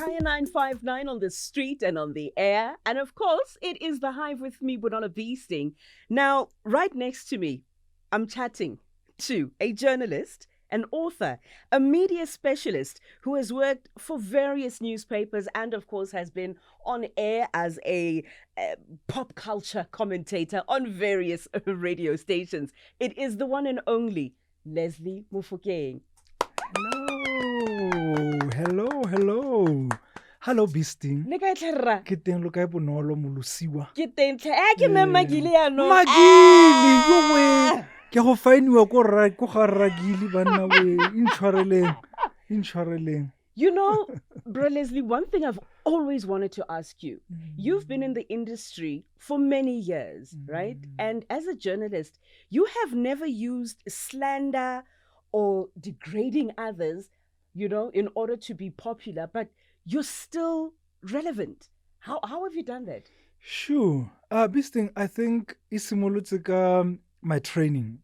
Kaya 959 on the street and on the air. And of course, it is the Hive with me, Bonolo BSting. Now, right next to me, I'm chatting to a journalist, an author, a media specialist who has worked for various newspapers and, of course, has been on air as a pop culture commentator on various radio stations. It is the one and only Lesley Mofokeng. Hello. Hello, BSting. Ne ka tlherra Ke teng lo kae Bonolo molosiwa. ke teng ke memagile yaanong. Magili yo we. Ke go fainiwa ko ga ragili banna we. Intshwareleng. You know, Bro Lesley, one thing I've always wanted to ask you. You've been in the industry for many years, right? And as a journalist, you have never used slander or degrading others, you know, in order to be popular, but you're still relevant. How have you done that? Sure. BSting, I think isimolotse ka my training.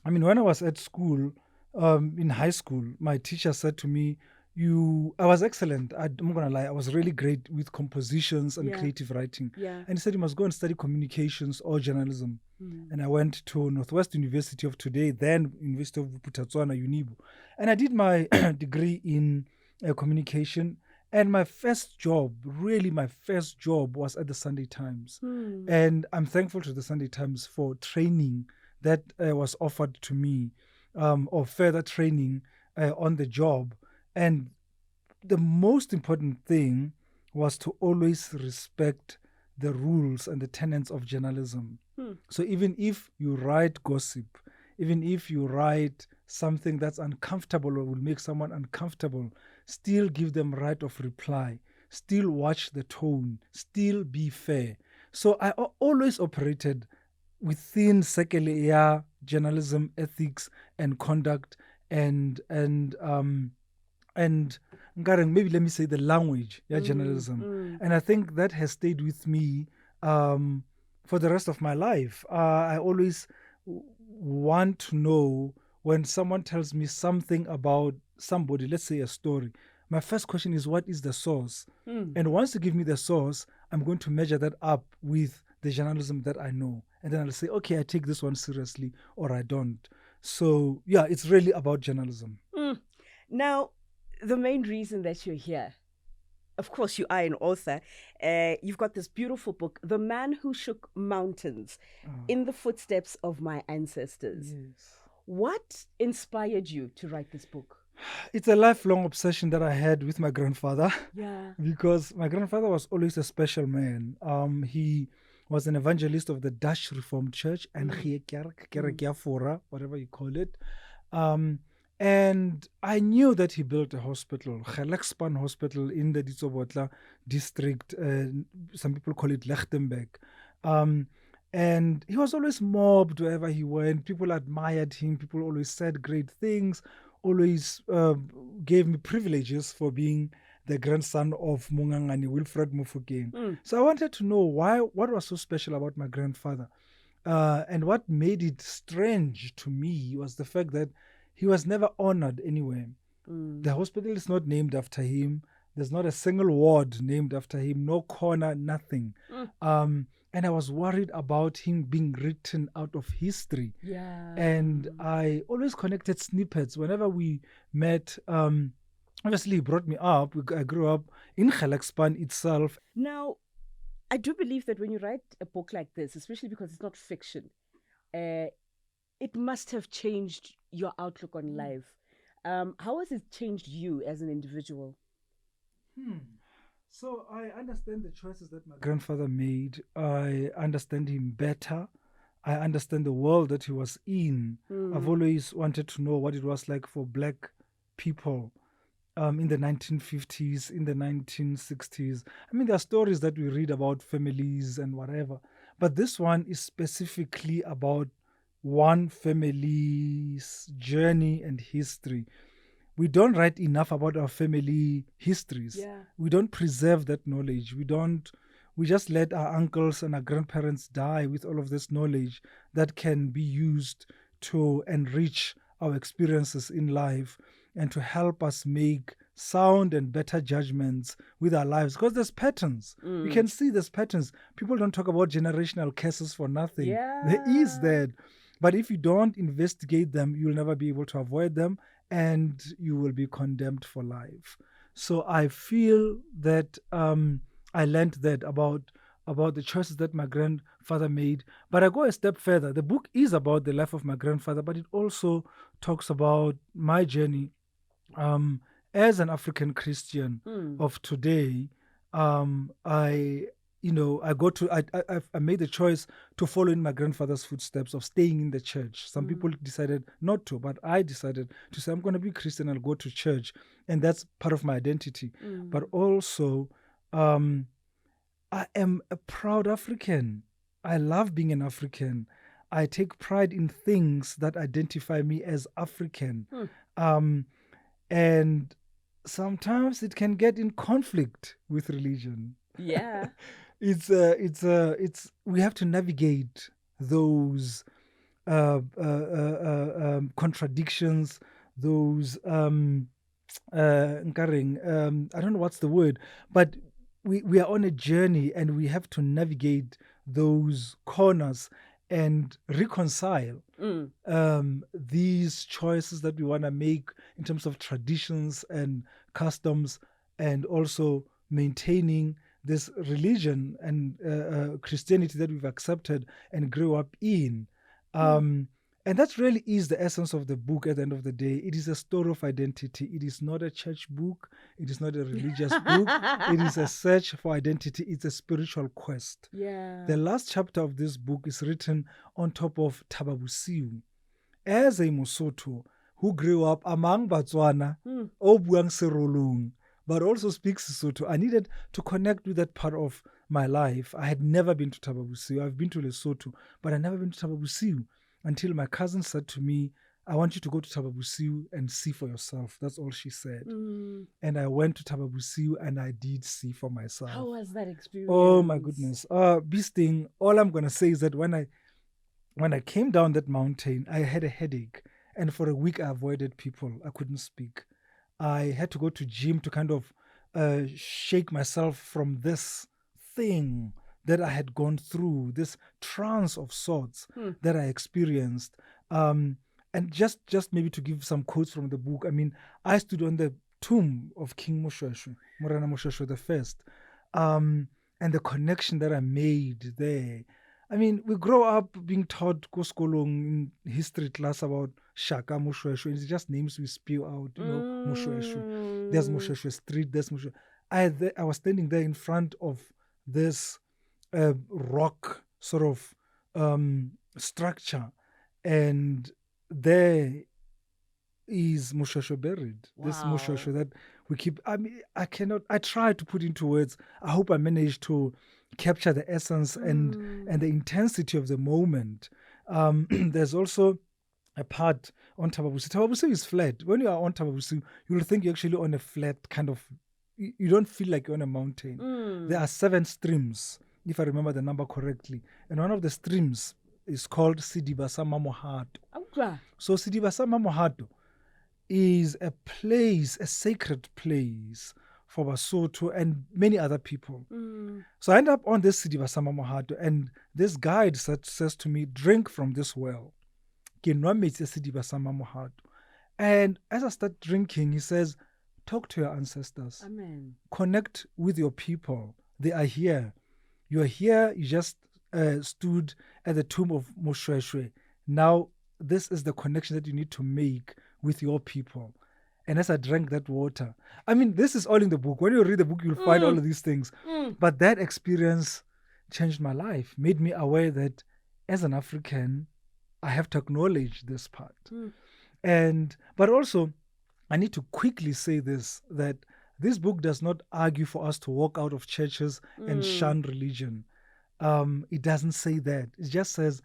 I mean, when I was at school, in high school, my teacher said to me, I was excellent. I'm not going to lie. I was really great with compositions and creative writing. Yeah. And he said, you must go and study communications or journalism. And I went to Northwest University of today, then University of Botswana, Unibo. And I did my degree in communication. And my first job was at the Sunday Times. And I'm thankful to the Sunday Times for training that was offered to me, or further training on the job. And the most important thing was to always respect the rules and the tenets of journalism. So even if you write gossip, even if you write something that's uncomfortable or will make someone uncomfortable, still give them right of reply, still watch the tone, still be fair. So I always operated within sekele journalism, ethics and conduct and maybe let me say the language, journalism. And I think that has stayed with me for the rest of my life. I always want to know when someone tells me something about somebody, let's say a story, my first question is, what is the source? And once you give me the source, I'm going to measure that up with the journalism that I know. And then I'll say, okay, I take this one seriously or I don't. So, yeah, it's really about journalism. Now, the main reason that you're here, of course, you are an author. You've got this beautiful book, The Man Who Shook Mountains, In the Footsteps of My Ancestors. Yes. What inspired you to write this book? It's a lifelong obsession that I had with my grandfather. Yeah. Because my grandfather was always a special man. He was an evangelist of the Dutch Reformed Church, and whatever you call it. And I knew that he built a hospital, Gelexpan Hospital in the Ditsobotla district. Some people call it Lechtenberg. And he was always mobbed wherever he went. People admired him. People always said great things, always gave me privileges for being the grandson of Mungangani, Wilfred Mofokeng. So I wanted to know what was so special about my grandfather. And what made it strange to me was the fact that he was never honored anywhere. The hospital is not named after him. There's not a single ward named after him, no corner, nothing. And I was worried about him being written out of history. Yeah. And I always connected snippets whenever we met. Obviously, he brought me up. I grew up in Gelexpan itself. Now, I do believe that when you write a book like this, especially because it's not fiction, it must have changed your outlook on life. How has it changed you as an individual? So I understand the choices that my grandfather made. I understand him better. I understand the world that he was in. I've always wanted to know what it was like for Black people in the 1950s, in the 1960s. I mean, there are stories that we read about families and whatever. But this one is specifically about one family's journey and history. We don't write enough about our family histories. Yeah. We don't preserve that knowledge. We just let our uncles and our grandparents die with all of this knowledge that can be used to enrich our experiences in life and to help us make sound and better judgments with our lives, because there's patterns. You can see there's patterns. People don't talk about generational curses for nothing. Yeah. There is that. But if you don't investigate them, you'll never be able to avoid them, and you will be condemned for life. So I feel that I learned that about the choices that my grandfather made. But I go a step further. The book is about the life of my grandfather, but it also talks about my journey as an African Christian of today. I made the choice to follow in my grandfather's footsteps of staying in the church. Some people decided not to, but I decided to say, I'm going to be Christian, I'll go to church. And that's part of my identity. But also, I am a proud African. I love being an African. I take pride in things that identify me as African. And sometimes it can get in conflict with religion. Yeah. It's we have to navigate those contradictions, those I don't know what's the word, but we are on a journey, and we have to navigate those corners and reconcile these choices that we want to make in terms of traditions and customs, and also maintaining this religion and Christianity that we've accepted and grew up in. And that really is the essence of the book at the end of the day. It is a story of identity. It is not a church book. It is not a religious book. It is a search for identity. It's a spiritual quest. Yeah. The last chapter of this book is written on top of Thaba Bosiu. As a Mosotho who grew up among Batswana, o buang Serolong, but also speaks Sesotho, I needed to connect with that part of my life. I had never been to Thaba Bosiu. I've been to Lesotho, but I'd never been to Thaba Bosiu until my cousin said to me, I want you to go to Thaba Bosiu and see for yourself. That's all she said. And I went to Thaba Bosiu and I did see for myself. How was that experience? Oh my goodness. BSting, all I'm going to say is that when I came down that mountain, I had a headache. And for a week, I avoided people. I couldn't speak. I had to go to gym to kind of shake myself from this thing that I had gone through, this trance of sorts that I experienced. And just maybe to give some quotes from the book, I mean, I stood on the tomb of King Moshoeshoe, Morana Moshoeshoe the First, and the connection that I made there. I mean, we grow up being taught Koskolong in history class about Shaka Moshoeshoe. It's just names we spew out, Moshoeshoe. There's Moshoeshoe Street, there's Moshoeshoe. I was standing there in front of this rock sort of structure, and there is Moshoeshoe buried. Wow. This Moshoeshoe that we keep. I mean, I try to put into words. I hope I managed to capture the essence and the intensity of the moment. There's also a part on Thaba Bosiu. Thaba Bosiu is flat. When you are on Thaba Bosiu, you will think you're actually on a flat kind of. You don't feel like you're on a mountain. There are 7 streams, if I remember the number correctly. And one of the streams is called Sidibasa Mamohato. So Sidibasa Mamohato is a place, a sacred place for Basotho and many other people. So I end up on this Sidibasa Mamohato, and this guide says to me, drink from this well. And as I start drinking, he says, talk to your ancestors. Amen. Connect with your people. They are here. You are here. You just stood at the tomb of Moshoeshoe. Now, this is the connection that you need to make with your people. And as I drank that water, I mean, this is all in the book. When you read the book, you'll find all of these things. But that experience changed my life, made me aware that as an African, I have to acknowledge this part. But also, I need to quickly say this, that this book does not argue for us to walk out of churches and shun religion. It doesn't say that. It just says,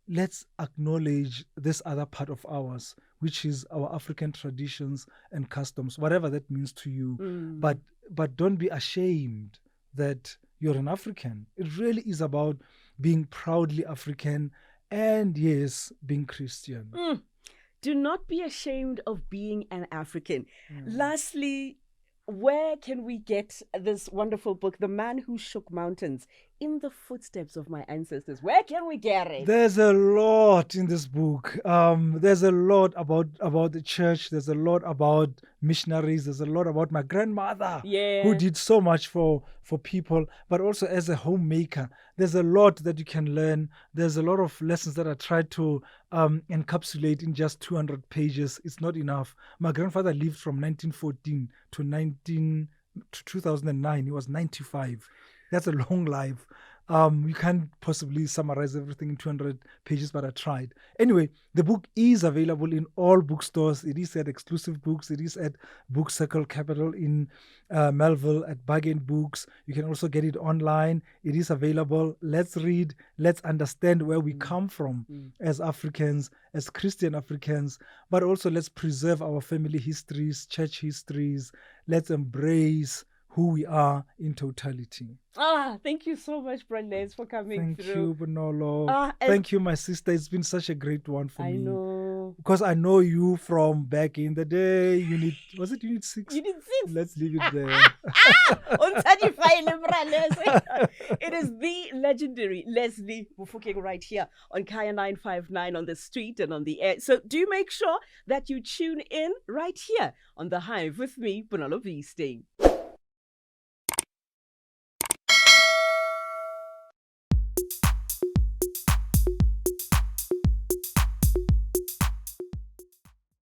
let's acknowledge this other part of ours, which is our African traditions and customs, whatever that means to you. But don't be ashamed that you're an African. It really is about being proudly African and, yes, being Christian. Do not be ashamed of being an African. Lastly, where can we get this wonderful book, The Man Who Shook Mountains, in the footsteps of my ancestors? Where can we get it? There's a lot in this book. There's a lot about the church. There's a lot about missionaries. There's a lot about my grandmother, who did so much for people, but also as a homemaker. There's a lot that you can learn. There's a lot of lessons that I tried to encapsulate in just 200 pages. It's not enough. My grandfather lived from 1914 to 2009. He was 95. That's a long life. You can't possibly summarize everything in 200 pages, but I tried. Anyway, the book is available in all bookstores. It is at Exclusive Books. It is at Book Circle Capital in Melville, at Bargain Books. You can also get it online. It is available. Let's read. Let's understand where we come from as Africans, as Christian Africans, but also let's preserve our family histories, church histories. Let's embrace who we are in totality. Thank you so much, Brandes, for coming through. Thank you, Bonolo. Thank you, my sister. It's been such a great one for me. I know. Because I know you from back in the day. Was it Unit 6? Unit 6. Let's leave it there. It is the legendary Lesley Mofokeng right here on Kaya 959 on the street and on the air. So do make sure that you tune in right here on The Hive with me, Bonolo BSting.